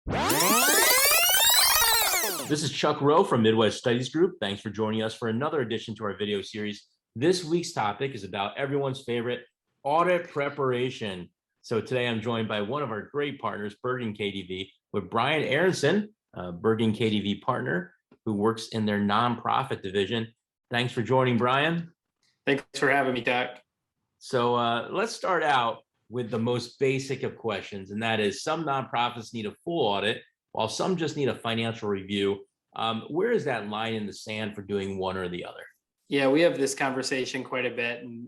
This is Chuck Rowe from Midwest Studies Group. Thanks for joining us for another edition to our video series. This week's topic is about everyone's favorite audit preparation. So today I'm joined by one of our great partners, BerganKDV, with Brian Aronson, a BerganKDV partner who works in their nonprofit division. Thanks for joining, Brian. Thanks for having me, Doc. So let's start out with the most basic of questions, and that is some nonprofits need a full audit while some just need a financial review. Where is that line in the sand for doing one or the other? Yeah, we have this conversation quite a bit, and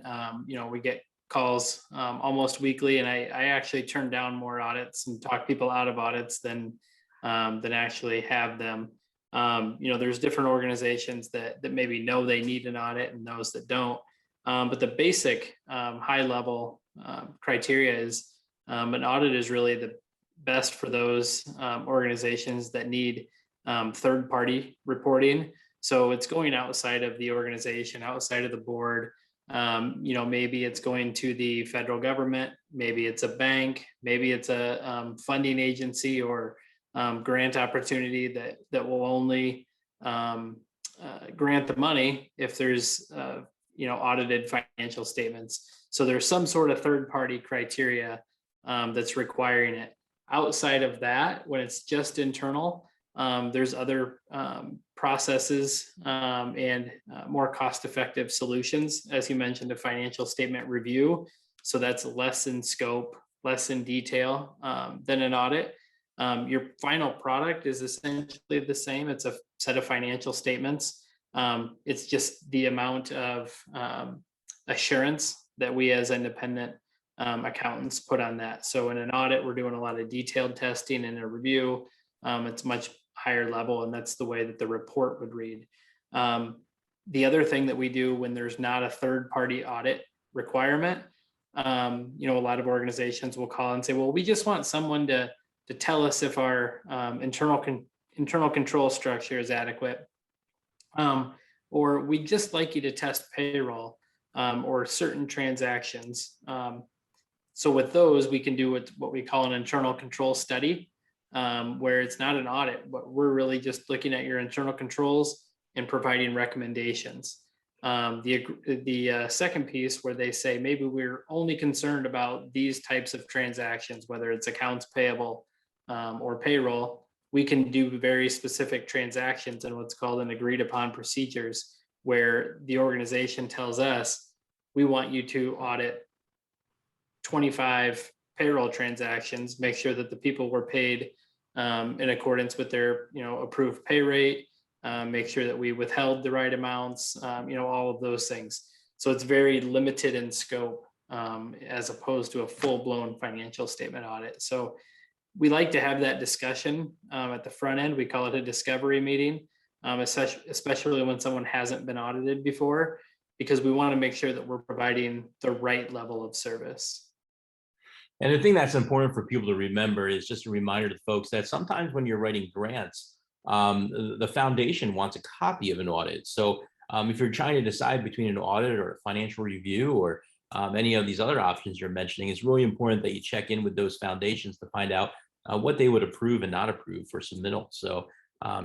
we get calls almost weekly, and I actually turn down more audits and talk people out of audits than actually have them. There's different organizations that maybe know they need an audit and those that don't. But the basic high level criteria is an audit is really the best for those organizations that need third party reporting. So it's going outside of the organization, outside of the board. Maybe it's going to the federal government, maybe it's a bank, maybe it's a funding agency or grant opportunity that will only grant the money if there's audited financial statements. So there's some sort of third party criteria that's requiring it. Outside of that, when it's just internal, there's other processes and more cost-effective solutions. As you mentioned, a financial statement review. So that's less in scope, less in detail than an audit. Your final product is essentially the same. It's a set of financial statements. It's just the amount of assurance that we as independent accountants put on that. So in an audit, we're doing a lot of detailed testing. In a review, it's much higher level, and that's the way that the report would read. The other thing that we do when there's not a third-party audit requirement, a lot of organizations will call and say, well, we just want someone to tell us if our internal control structure is adequate, or we'd just like you to test payroll or certain transactions. So with those, we can do what we call an internal control study, where it's not an audit, but we're really just looking at your internal controls and providing recommendations. The second piece where they say, maybe we're only concerned about these types of transactions, whether it's accounts payable or payroll, we can do very specific transactions in what's called an agreed upon procedures, where the organization tells us, we want you to audit 25 payroll transactions, make sure that the people were paid in accordance with their approved pay rate, make sure that we withheld the right amounts, all of those things. So it's very limited in scope as opposed to a full-blown financial statement audit. So we like to have that discussion at the front end. We call it a discovery meeting, especially when someone hasn't been audited before, because we want to make sure that we're providing the right level of service. And the thing that's important for people to remember is just a reminder to folks that sometimes when you're writing grants, the foundation wants a copy of an audit. So if you're trying to decide between an audit or a financial review or any of these other options you're mentioning, it's really important that you check in with those foundations to find out what they would approve and not approve for submittal. So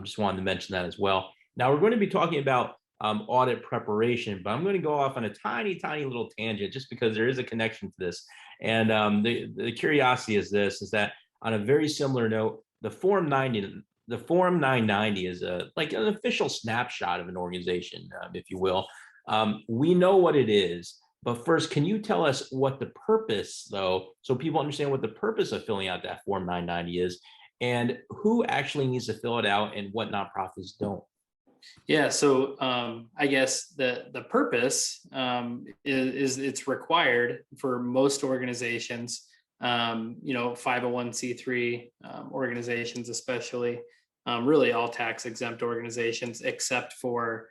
just wanted to mention that as well. Now we're going to be talking about audit preparation, but I'm going to go off on a tiny little tangent just because there is a connection to this. And the curiosity is that on a very similar note, the Form 990 is like an official snapshot of an organization, if you will. We know what it is, but first, can you tell us what the purpose, though, so people understand what the purpose of filling out that Form 990 is, and who actually needs to fill it out and what nonprofits don't? Yeah, so I guess the purpose is it's required for most organizations, 501c3 organizations, especially really all tax exempt organizations, except for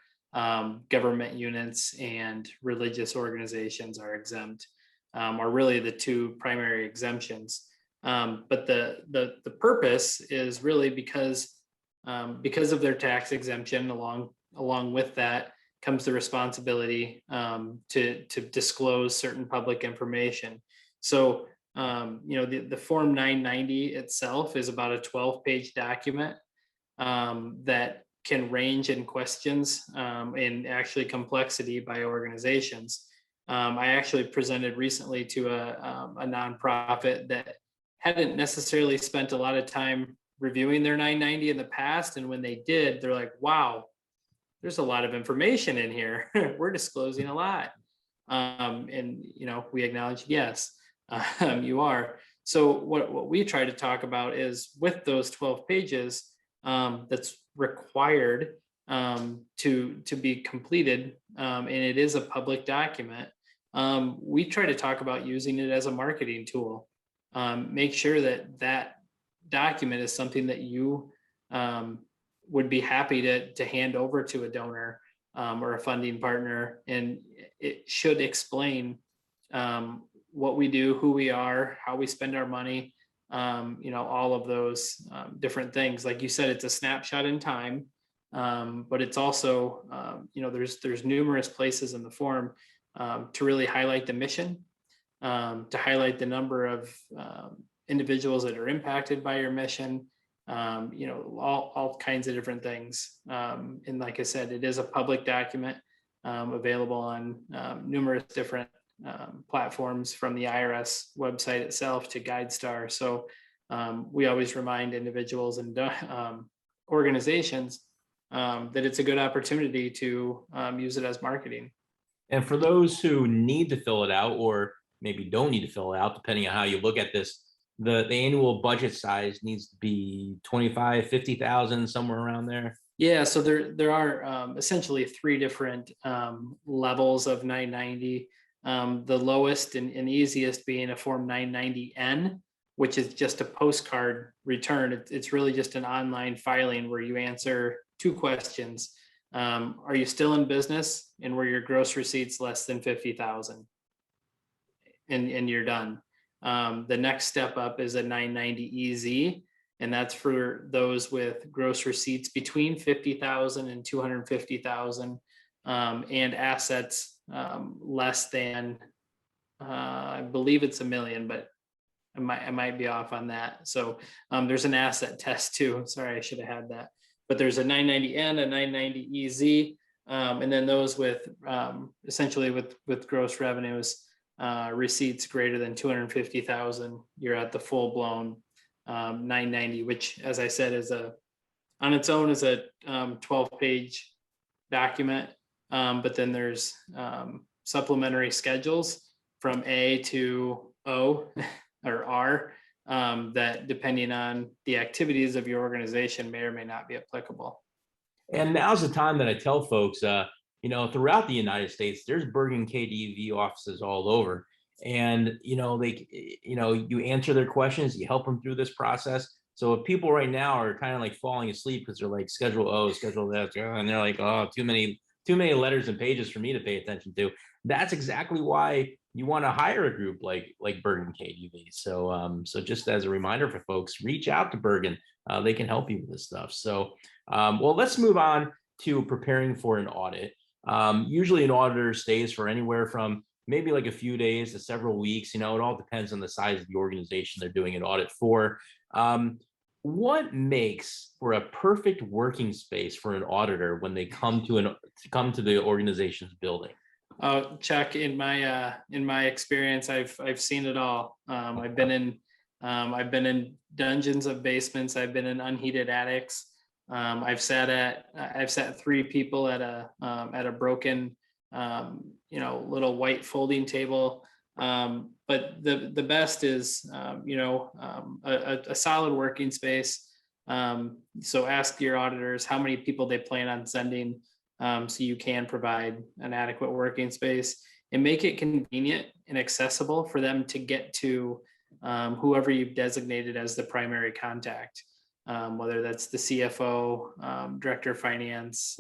government units and religious organizations are exempt, are really the two primary exemptions. But the purpose is really because of their tax exemption. Along with that comes the responsibility to disclose certain public information. So the Form 990 itself is about a 12-page document that can range in questions and actually complexity by organizations. I actually presented recently to a nonprofit that hadn't necessarily spent a lot of time reviewing their 990 in the past. And when they did, they're like, wow, there's a lot of information in here. We're disclosing a lot. And, we acknowledge, yes, you are. So what we try to talk about is with those 12 pages, that's required to be completed, and it is a public document. We try to talk about using it as a marketing tool. Make sure that document is something that you would be happy to hand over to a donor or a funding partner, and it should explain what we do, who we are, how we spend our money, all of those different things. Like you said, it's a snapshot in time, but it's also, there's numerous places in the form to really highlight the mission, to highlight the number of individuals that are impacted by your mission, all kinds of different things. And like I said, it is a public document available on numerous different platforms, from the IRS website itself to GuideStar. So we always remind individuals and organizations that it's a good opportunity to use it as marketing. And for those who need to fill it out, or maybe don't need to fill it out, depending on how you look at this, the annual budget size needs to be 25, 50,000, somewhere around there. Yeah, so there are essentially three different levels of 990. The lowest and easiest being a Form 990N, which is just a postcard return. It's really just an online filing where you answer two questions. Are you still in business, and were your gross receipts less than 50,000? And you're done. The next step up is a 990EZ, and that's for those with gross receipts between 50,000 and 250,000, and assets less than, I believe it's $1 million, but I might be off on that. So there's an asset test too. Sorry, I should have had that. But there's a 990N, a 990EZ, and then those with essentially with gross revenues, receipts greater than 250,000, you're at the full blown 990, which, as I said, on its own is a 12-page document. But then there's supplementary schedules from A to O or R that, depending on the activities of your organization, may or may not be applicable. And now's the time that I tell folks, throughout the United States, there's BerganKDV offices all over. And, you answer their questions, you help them through this process. So if people right now are kind of like falling asleep because they're like Schedule O, Schedule that, and they're like, oh, too many letters and pages for me to pay attention to, that's exactly why you want to hire a group like BerganKDV. So just as a reminder for folks, reach out to Bergen. They can help you with this stuff. So, well, let's move on to preparing for an audit. Usually an auditor stays for anywhere from maybe like a few days to several weeks. It all depends on the size of the organization they're doing an audit for. What makes for a perfect working space for an auditor when they come to the organization's building? Chuck, in my experience, I've seen it all. I've been in dungeons of basements. I've been in unheated attics. I've sat three people at a broken, little white folding table. But the best is, a solid working space. So ask your auditors how many people they plan on sending, so you can provide an adequate working space, and make it convenient and accessible for them to get to whoever you've designated as the primary contact, whether that's the CFO, director of finance,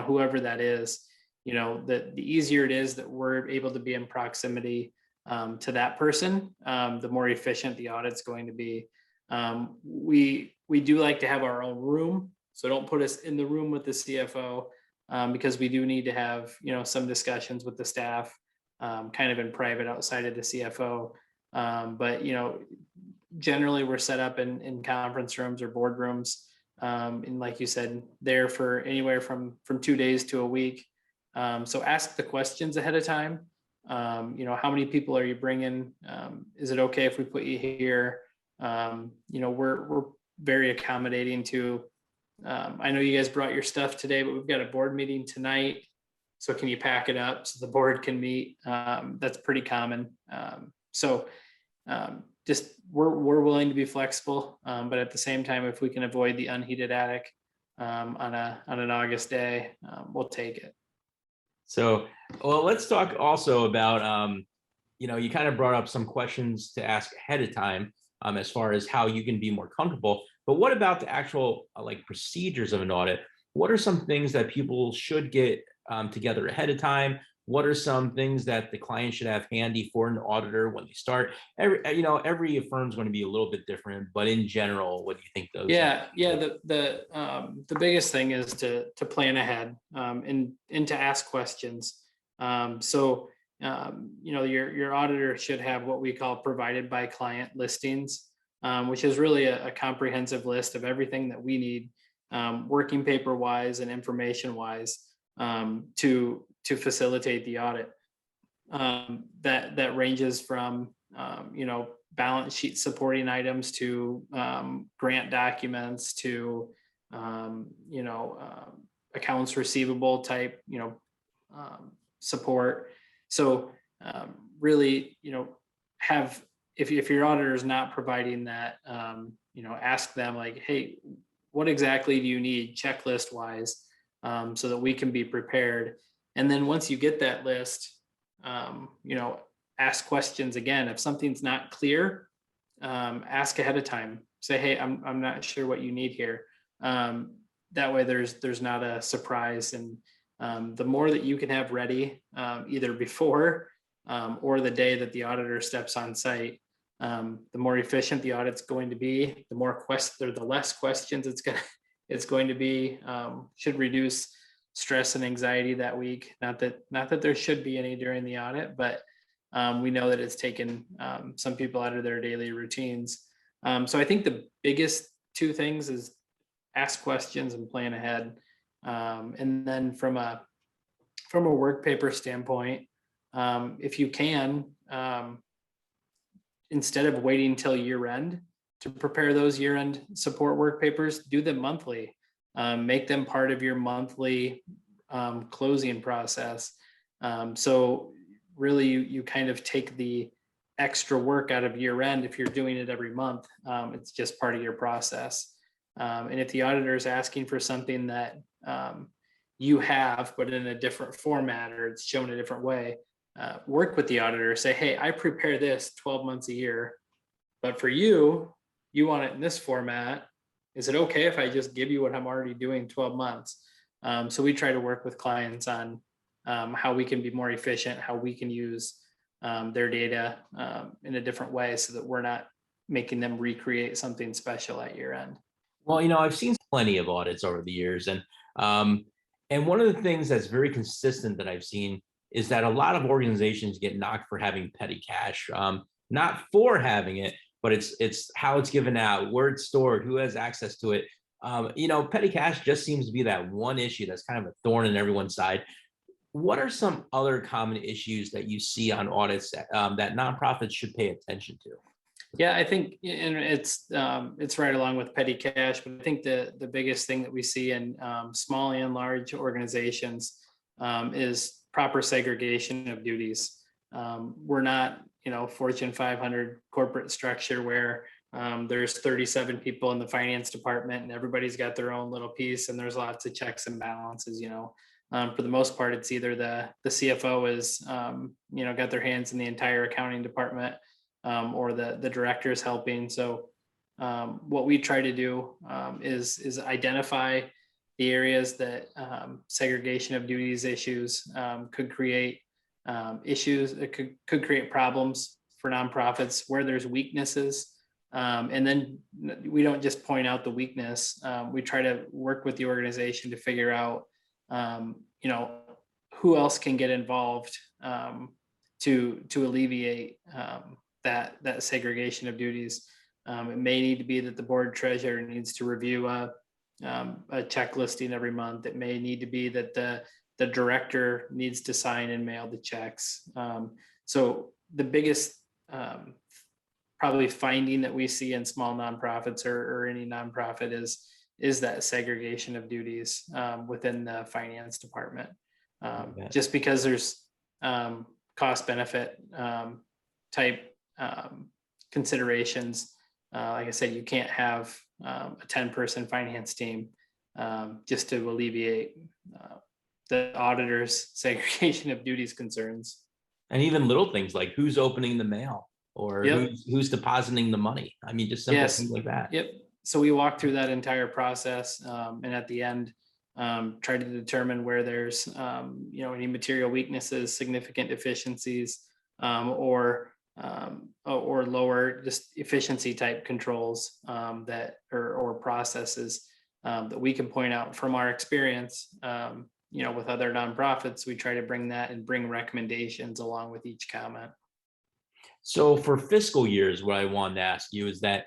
whoever that is. The easier it is that we're able to be in proximity to that person, the more efficient the audit's going to be. We do like to have our own room, so don't put us in the room with the CFO, because we do need to have some discussions with the staff, kind of in private outside of the CFO. But generally we're set up in conference rooms or boardrooms, and like you said, there for anywhere from 2 days to a week. So ask the questions ahead of time. How many people are you bringing? Is it okay if we put you here? We're very accommodating to. I know you guys brought your stuff today, but we've got a board meeting tonight. So can you pack it up so the board can meet? That's pretty common. Just we're willing to be flexible, but at the same time, if we can avoid the unheated attic on an August day, we'll take it. So, well, let's talk also about, you kind of brought up some questions to ask ahead of time, as far as how you can be more comfortable. But what about the actual like procedures of an audit? What are some things that people should get together ahead of time? What are some things that the client should have handy for an auditor when they start? Every firm is going to be a little bit different, but in general, what do you think those? Yeah. The biggest thing is to plan ahead, and to ask questions. Your auditor should have what we call provided by client listings, which is really a comprehensive list of everything that we need, working paper wise and information wise, to facilitate the audit. That ranges from balance sheet supporting items to grant documents to accounts receivable type support. So really have, if your auditor is not providing that, ask them like, hey, what exactly do you need checklist wise, so that we can be prepared. And then once you get that list, ask questions again. If something's not clear, ask ahead of time. Say, hey, I'm not sure what you need here. That way there's not a surprise. And the more that you can have ready, either before or the day that the auditor steps on site, the more efficient the audit's going to be, the less questions it's going to be, should reduce stress and anxiety that week. Not that there should be any during the audit, but we know that it's taken some people out of their daily routines. So I think the biggest two things is ask questions and plan ahead. And then from a work paper standpoint, if you can, instead of waiting till year end to prepare those year end support work papers, do them monthly. Make them part of your monthly closing process. So really you kind of take the extra work out of year end. If you're doing it every month, it's just part of your process. And if the auditor is asking for something that you have, but in a different format, or it's shown a different way, work with the auditor, say, hey, I prepare this 12 months a year, but for you want it in this format. Is it okay if I just give you what I'm already doing 12 months? So we try to work with clients on how we can be more efficient, how we can use their data in a different way so that we're not making them recreate something special at year end. Well, I've seen plenty of audits over the years, and one of the things that's very consistent that I've seen is that a lot of organizations get knocked for having petty cash, not for having it, but it's how it's given out, where it's stored, who has access to it. Petty cash just seems to be that one issue that's kind of a thorn in everyone's side. What are some other common issues that you see on audits that nonprofits should pay attention to? Yeah, I think, and it's right along with petty cash, but I think the biggest thing that we see in small and large organizations is proper segregation of duties. We're not, Fortune 500 corporate structure where there's 37 people in the finance department and everybody's got their own little piece and there's lots of checks and balances. For the most part, it's either the CFO is got their hands in the entire accounting department, or the director is helping. So what we try to do is identify the areas that segregation of duties issues could create issues. It could create problems for nonprofits where there's weaknesses. And then we don't just point out the weakness. We try to work with the organization to figure out, who else can get involved to alleviate that segregation of duties. It may need to be that the board treasurer needs to review a check listing every month. It may need to be that the director needs to sign and mail the checks. So the biggest probably finding that we see in small nonprofits or any nonprofit is that segregation of duties within the finance department. Just because there's cost benefit type considerations. Like I said, you can't have a 10-person finance team just to alleviate the auditor's segregation of duties concerns. And even little things like who's opening the mail or who's depositing the money. I mean, just simple things like that. Yep. So we walk through that entire process, and at the end, try to determine where there's any material weaknesses, significant deficiencies, or lower just efficiency type controls that or processes that we can point out from our experience. With other nonprofits, we try to bring that and bring recommendations along with each comment. So for fiscal years, what I wanted to ask you is that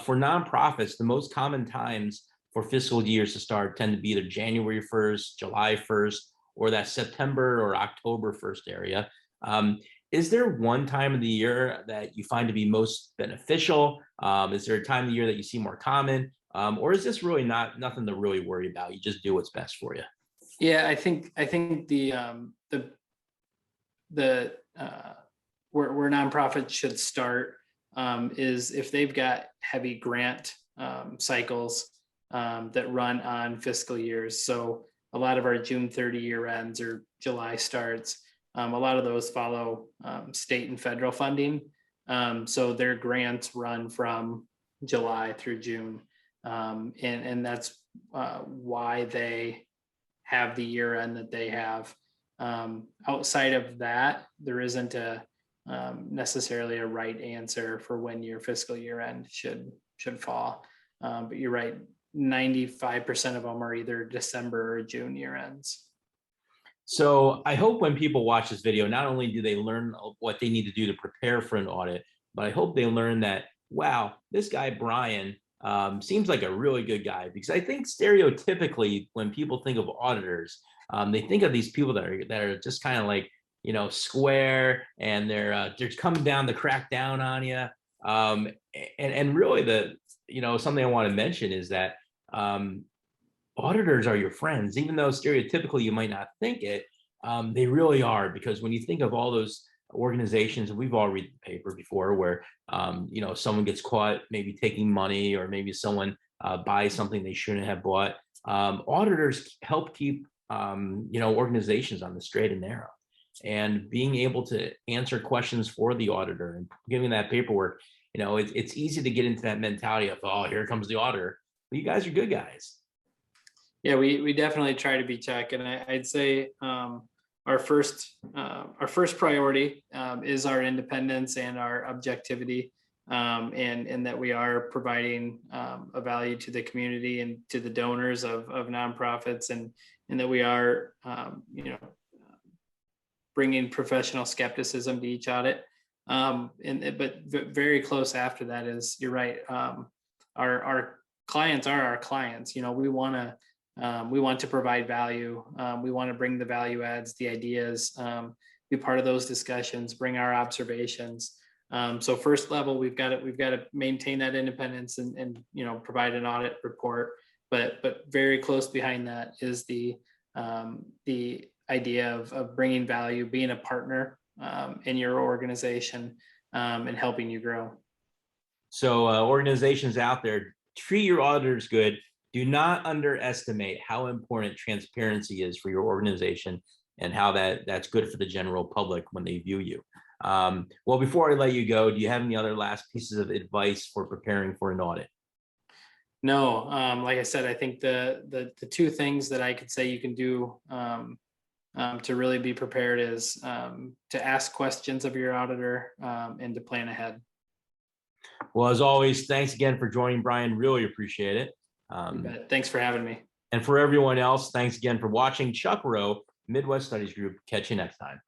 for nonprofits, the most common times for fiscal years to start tend to be either January 1st, July 1st, or that September or October 1st area. Is there one time of the year that you find to be most beneficial? Is there a time of the year that you see more common? Or is this really nothing to really worry about? You just do what's best for you. Yeah, I think where nonprofits should start is if they've got heavy grant cycles that run on fiscal years. So a lot of our June 30 year ends or July starts. A lot of those follow state and federal funding. So their grants run from July through June. And that's why they have the year end that they have. Outside of that, there isn't necessarily a right answer for when your fiscal year end should fall. But you're right, 95% of them are either December or June year ends. So I hope when people watch this video, not only do they learn what they need to do to prepare for an audit, but I hope they learn that, wow, this guy, Brian, seems like a really good guy. Because I think stereotypically, when people think of auditors, they think of these people that are just kind of like, square, and they're coming down to crack down on you. And really something I want to mention is that auditors are your friends, even though stereotypically you might not think it. They really are, because when you think of all those organizations, we've all read the paper before, where someone gets caught maybe taking money, or maybe someone buys something they shouldn't have bought. Auditors help keep organizations on the straight and narrow, and being able to answer questions for the auditor and giving that paperwork. It's easy to get into that mentality of, oh, here comes the auditor. But you guys are good guys. Yeah, we definitely try to be Chuck, and I'd say our first priority is our independence and our objectivity, and that we are providing a value to the community and to the donors of nonprofits, and that we are bringing professional skepticism to each audit. But very close after that is, you're right, our clients are our clients. We want to provide value. We want to bring the value adds, the ideas, be part of those discussions, bring our observations. So first level, we've got to maintain that independence and provide an audit report. But very close behind that is the idea of bringing value, being a partner in your organization, and helping you grow. So organizations out there, treat your auditors good. Do not underestimate how important transparency is for your organization, and how that's good for the general public when they view you. Well, before I let you go, do you have any other last pieces of advice for preparing for an audit? No, like I said, I think the two things that I could say you can do to really be prepared is to ask questions of your auditor, and to plan ahead. Well, as always, thanks again for joining, Brian. Really appreciate it. Thanks for having me. And for everyone else, thanks again for watching. Chuck Rowe, Midwest Studies Group. Catch you next time.